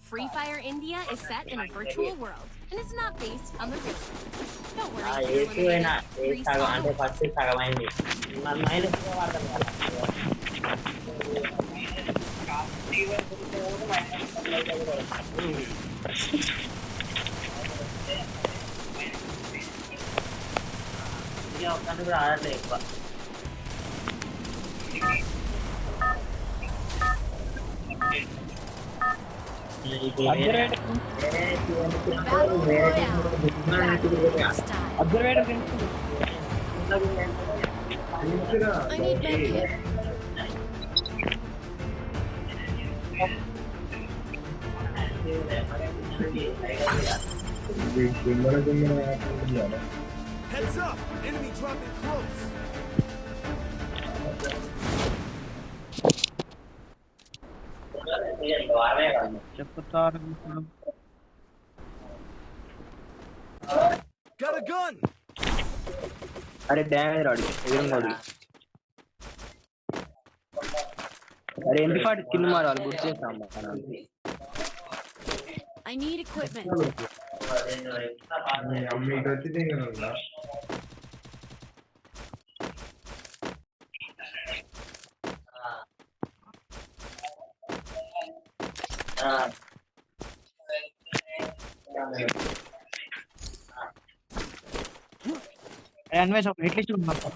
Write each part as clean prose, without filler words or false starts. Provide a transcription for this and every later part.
Free Fire India is set in a virtual world, and it's not based on the real world. Don't worry, you're limited. Respawn Battle Royale. I need medkit. Heads up! Enemy dropping close. Got a gun! अरे damage राडी एवरून अरे MP40 किल माराल good చేస్తాం I need equipment. అమ్మి గట్టిదే కదా అన్వేష్ ఒక at least ఉన్నారు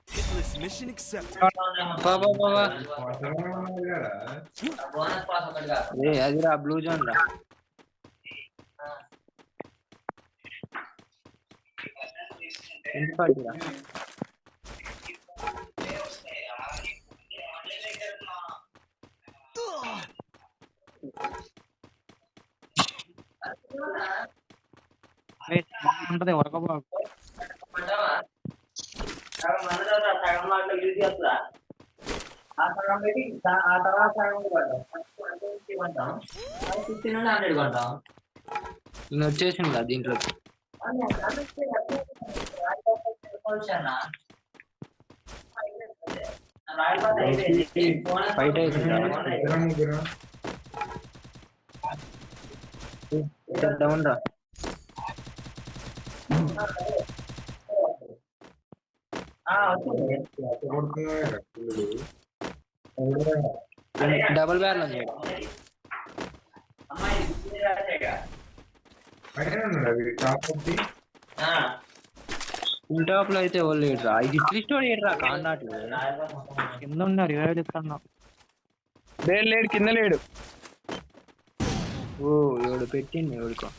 Hitless mission accepted. ఏ అదిరా blue zone రా MP40 రా ఉంటది వరకబా నేను వచ్చేసింది కదా దీంట్లో ఫైట్ అవుతుంది డౌన్ రా డబుల్ బ్యారల్ ఉంది ఫుల్ టాప్ లో అయితే వాళ్ళు లేడురా ఇది హిట్ స్టోరీ ఏడ్రా కాండాట్లు కింద ఉన్నారు ఇరవై చెప్తున్నా లేడు కింద లేడు ఓ ఎవడు పెట్టింది ఎవడుకో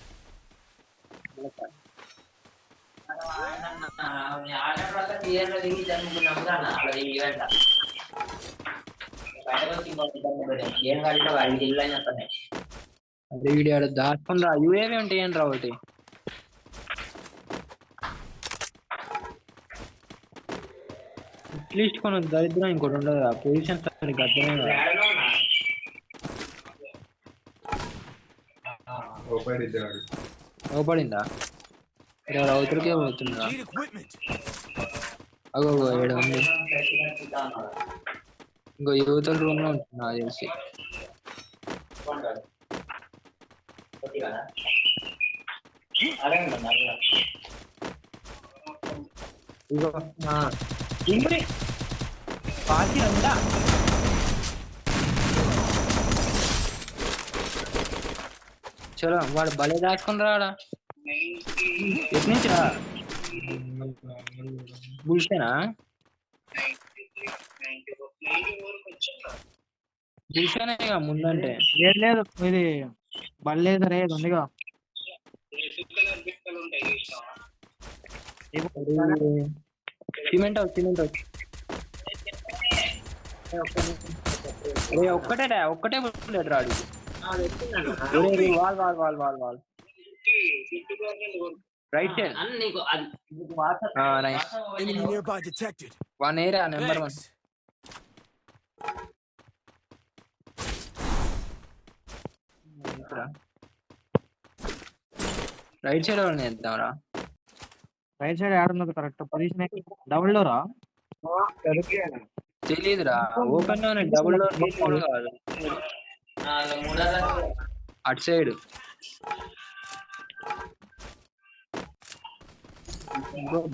అదే వీడియో దాచుకుందా యూఏవి ఉంటాయి అని రా ఒకటి అట్లీస్ట్ కొన్ని దరిద్రం ఇంకోటి ఉండదు ఆ పొజిషన్ సరిగ్గా అర్థమే ఓపడిందా అవతలకే పోతుందా Need equipment. అగో ఏడు ఉంది ఇంకో యువతల రూమ్ లో ఉంటుంది నాకు తెలిసి ఇగో ఇంటి పాసి ఉందా చలో వాడు భలే దాచుకుని రాడా ఎటు నుంచి రా బుల్సేనా బుల్సేనే ముందంటే లేదు లేదు ఇది బల్లేదు రే ఉందిగా సిమెంట్ సిమెంట్ ఒక్కటే బుల్లెట్ రాడు wall wall wall wall wall right side Enemy nearby detected. One area number 1 Thanks. రా రైట్ సైడ్ వాళ్ళని వేద్దాంరా రైట్ సైడ్ యాడ్ ఉన్నది కరెక్ట్ పొజిషన్ డబుల్ డోరా తెలియదురా ఓపెన్ లోనే డబుల్ డోర్ కూడా కాదు అటు సైడ్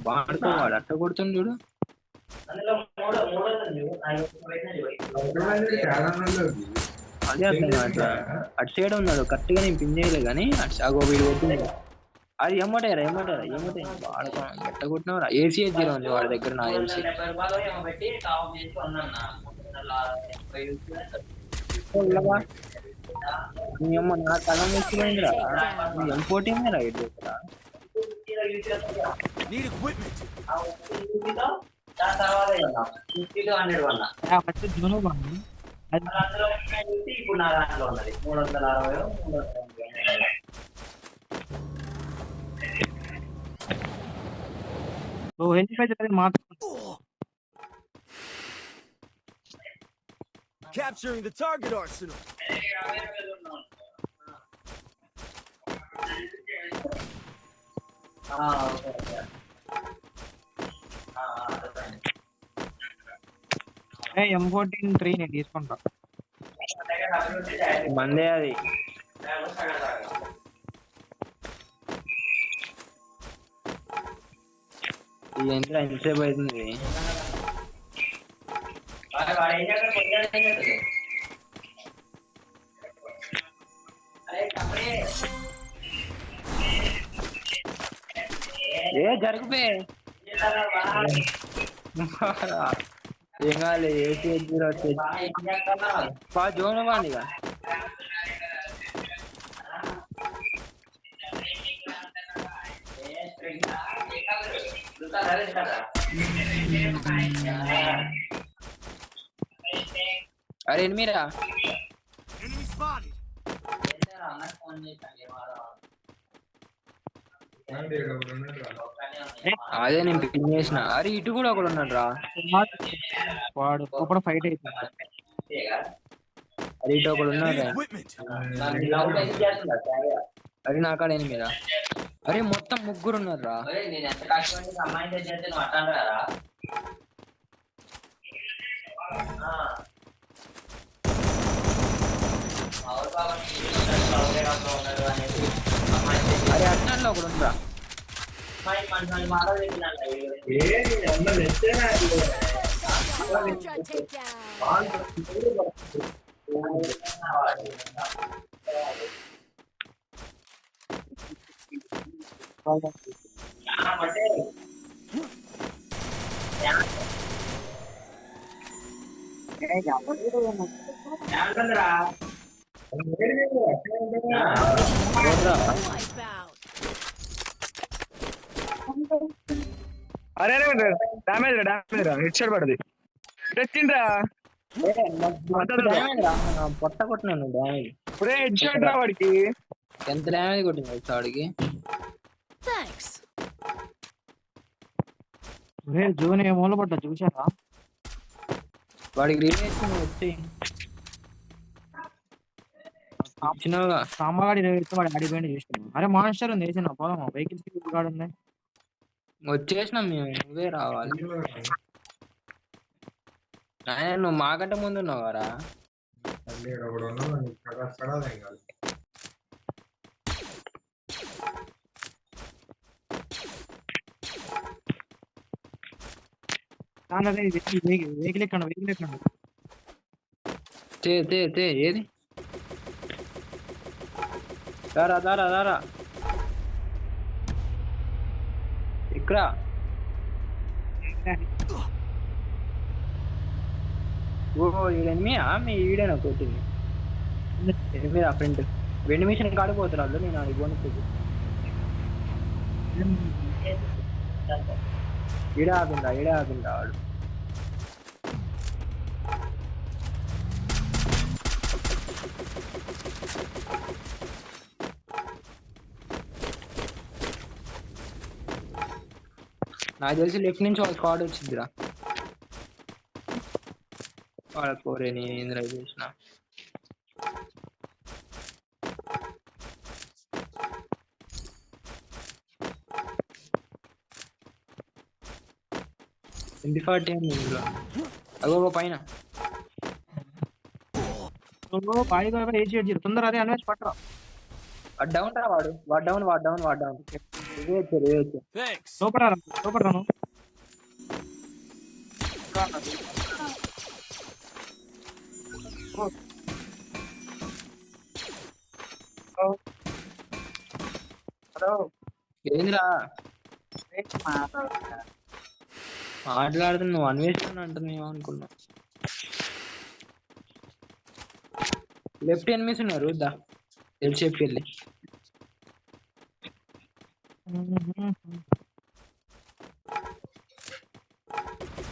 బాడుకోవాలి అట్ట కొడుతుంది చూడు అదే అర్థం కాదు అటు సైడ్ ఉన్నాడు కరెక్ట్ గా నేను పిన్ చేయలేదు కానీ అటు సాగో వీడు కొట్టింది అది ఎమ్మటారా వాడుకో ఎట్ట కొట్టినవరా ఏసీ జీరో ఉంది వాడి దగ్గర నా ఏసీ నా తగం వచ్చిపోయిందిరా ఎంపోటింగ్ రైట్ దగ్గర Need equipment. ఫస్ట్ జూన్ బాగుంది ఇప్పుడు నా దాంట్లో ఉన్నది 360 హెల్త్ అయితే మార్చుకుంటా Capturing the target arsenal. M14 నేను తీసుకుంటా మందే అది ఎంత ఎంతసేపు అవుతుంది ఏ జరుగుపే ఏం కావాలి ఏసీ జీరో వచ్చేది జోన్ ఇవ్వండి ఇక అరే ఎనిమిరా Enemy spotted. అదే నేను పిన్ చేసిన అరే ఇటు కూడా ఒకడు ఉన్నాడు రా వాడు ఒకడు ఫైట్ అవుతుంది అరే ఇటు ఒకడు ఉన్నాడు Need equipment. అరే నా కాడ ఎనిమిరా అరే మొత్తం ముగ్గురు ఉన్నారు రా నేను ఎంత కష్టపడి అమ్మాయిని చేస్తే నువ్వు అట్టాను కదా అరే అట్లా ఒకడు ఉండరా Ultra takedown. Wipeout. అరే డామేజ్ రా హెడ్ షాట్ పడది తెచ్చిండ్రా పొట్ట కొట్టినాను డ్యామేజ్ ఒరే హెడ్ షాట్ రా వాడికి ఎంత డ్యామేజ్ కొట్టింది వాడికి Thanks. జూన్ ఏ మూల పడ్డా చూసారా వాడికి రిలేషన్ వచ్చి ఇచ్చినావుగా సాంబాగాడి వాడు అడిపోయింది చూస్తున్నాం అరే మాస్టర్ ఉంది వేసిన పోదామా వెహికల్స్ గాడు ఉంది వచ్చేసినాం మేము నువ్వే రావాలి నాయన నువ్వు మాకంటే ముందు ఉన్నావారా వెహికల్ ఎక్కండి తే ఏది దారా ఇక్కడ ఓ ఈడెనిమియా మీ ఈడేనా కొట్టింది ఎనిమిది ఆ ఫ్రెండ్ వెండి మిషన్ కాడిపోతారు వాళ్ళు నేను అది కొనుక్కోదు ఈడే ఆపిందా వాడు నాకు తెలిసి లెఫ్ట్ నుంచి వాళ్ళ స్క్వాడ్ వచ్చిందిరా వాళ్ళ కోరే నేను ఇంద్ర చేసిన 2040 ఉంది ఇందులో. అగో పైన బాయిగా ఏసీ వచ్చి తొందర అదే అన్వేష్ పట్టరా. వాడు డౌన్ రా, వాడు డౌన్. ఇదే వచ్చారు. Thanks. సూపర్ రాను హలో ఏందిరా మాట్లాడుతున్నా, నువ్వు అన్వేషణ అంటున్నావు అనుకున్నా. లెఫ్ట్ ఎనిమిస్ ఉన్నారు దా ఎల్ షేప్ వెళ్ళి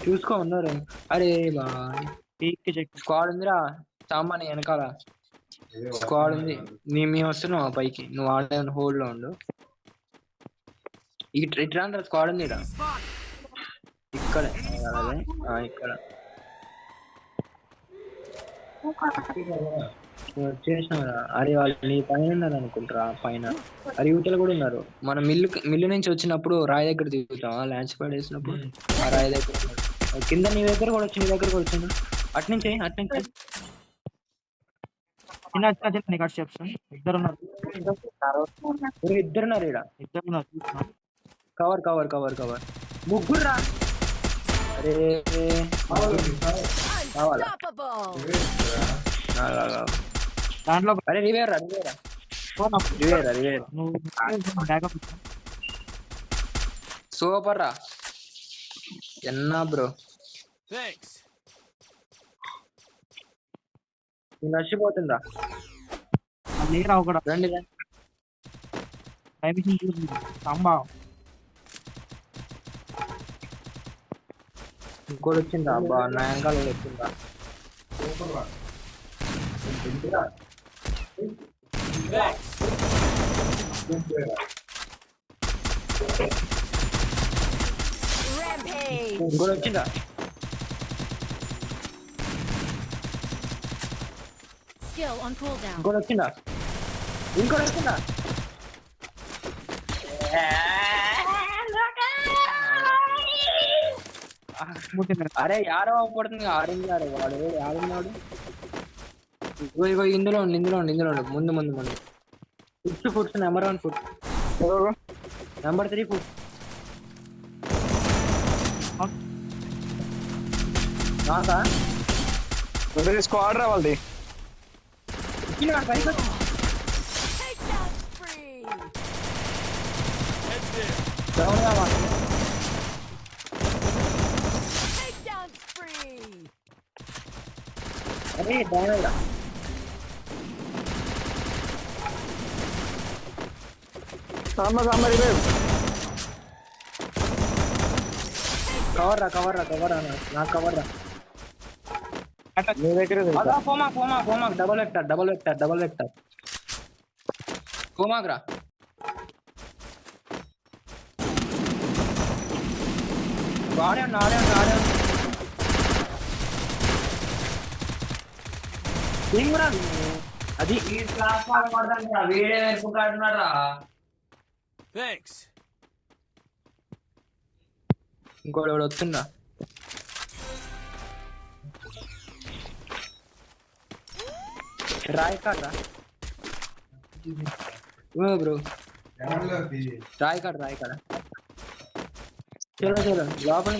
చూసుకో ఉన్నారు. అరే బాయ్ పీక్ చెక్ స్క్వాడ్ ఉందిరా సామాన్ వెనకాల స్క్వాడ్ ఉంది. మేము వస్తున్నావు పైకి, నువ్వు ఆడే హోల్డ్ లో ఉండు. ఇట్లా స్క్వాడ్ ఉంది ఇక్కడ ఇక్కడ వచ్చేసినారా. అరే వాళ్ళు నీ పైన ఉన్నారు అనుకుంటారా, పైన అరే యువతలు కూడా ఉన్నారు. మనం మిల్లు నుంచి వచ్చినప్పుడు రాయి దగ్గర దిగుతాం, ల్యాంచ్ ప్యాడ్ వేసినప్పుడు ఆ రాయి దగ్గర ఉన్నారు. కింద నీ దగ్గర కూడా వచ్చిండు అట్నుంచి చిన్న కట్ చెప్తాను. ఇద్దరున్నారు ఇక్కడ కవర్ ముగ్గురు రా. అరే కావాలా దాంట్లో అరే రివేరా బ్యాకప్ సూపర్ రా ఎన్నా బ్రో. Thanks. నచ్చిపోతుందా లేరా ఒకటి రండి టైమింగ్ చూసి సంబా ఇంకోటి వచ్చిందా అబ్బా నా వెనకాల వచ్చిందా. ఇంకోటి వచ్చిందా Skill on cooldown. ఇంకోటి వచ్చిందా అరే యారో పడుతుంది ఆరెంజ్ గారు వాడు ఆడున్నాడు. ఇగో ఇందులో ఉండు ముందు foots number 1 foot number 3 foot నాకా స్క్వాడ్ రా వాళ్ళది. Takedown spree. Heads there. Takedown spree. అరే డౌన్ సాంబ రివైవ్. కవర్ రా నాకు కవర్ రా. నీ దగ్గర పోమాక్ డబల్ వెక్టర్ పోమాక్ రా. ఆడే అది ఈ క్లాస్ పడతాను వీడే వెనుక కాడున్నారా. Thanks. ఇంకోటి ఎవడు వస్తుందా రాయ్ కాడ బ్రో రాయ్ కాడ చలో లోపల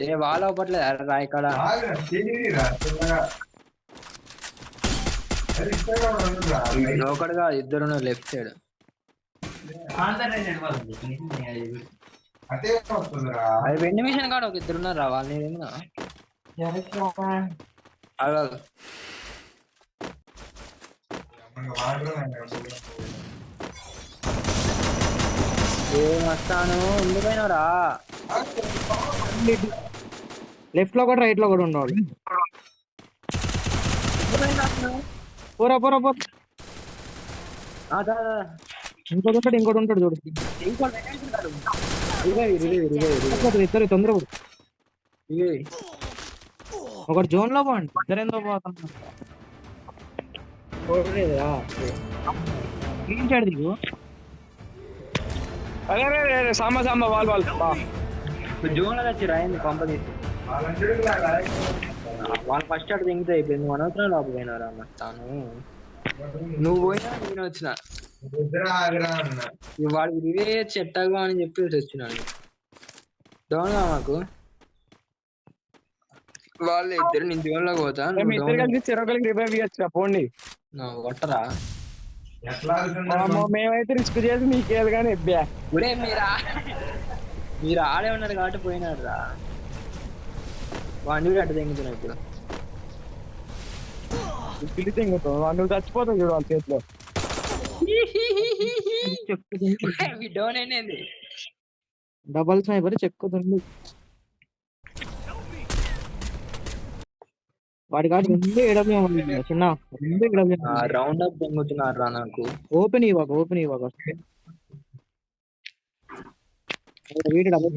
ఏ వాళ్ళ అవ్వట్లేదు రాయ్ కాడ. ఒకటిగా ఇద్దరు లెఫ్ట్ సైడ్ అది వెండి మిషన్ కాడ ఒక ఇద్దరు ఉన్నారు వాళ్ళని వస్తాను ఉండిపోయినరా. లెఫ్ట్ లో కూడా రైట్ లో కూడా ఉండవాలి. పోరా ఇంకోటి ఉంటాడు చూడు. ఇద్దరు తొందర ఒకటి జోన్ లో పోండి. ఇద్దరు ఎంతో పోతున్నారు. క్లీన్ సైడ్ దిగు. అదే సాంబ వాళ్ళు జోన్ లో వచ్చి రాయింది పంప తీసి వాళ్ళు ఫస్ట్ అటు దింగితే అయిపోయింది నువ్వు అనవసరం లోపల పోయినారా తాను నువ్వు పోయినా నేను వచ్చిన వాడికి రివే చెట్టగా అని చెప్పి వచ్చినాను డౌన్ గా మాకు వాళ్ళు ఇద్దరు నేను జోన్ లో పోతా కలిసి చెరొకరికి రివైవ్ ఇవ్వచ్చు పోండి కొట్టరా మేమైతే రిస్క్ చేసి నీకేది కానీ ఎబ్బా ఒరే మీరు ఆడే ఉన్నారు కాబట్టి పోయినారు రా వాడిని అటు తెంగుతున్నావు ఇప్పుడు పిలిచి ఇంకోతావు నువ్వు చచ్చిపోతావు చూడు వాళ్ళ చేతిలో డౌన్ అయినది డబల్ స్నైపర్ చెక్కుతుంది వాడి కాదు 2 ఏడబ్ల్యూ చిన్న 2 ఏడబ్ల్యూ రౌండ్ అప్ తెంగుతున్నారు రా నాకు ఓపెన్ ఇవ్వక వీడు డబల్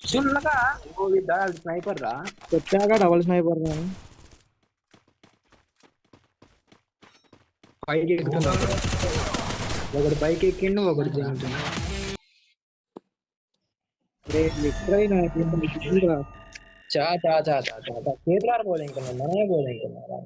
చిన్నగా స్నైపర్ రా చెప్పాక డబల్ స్నైపర్ పైకి ఎక్కుతున్నాడు ఒకటి పైకి ఎక్కిండు ఒకటి తెంగుతున్నా చా చేతులారు పోలే ఇంకా మనమే పోలే ఇంకా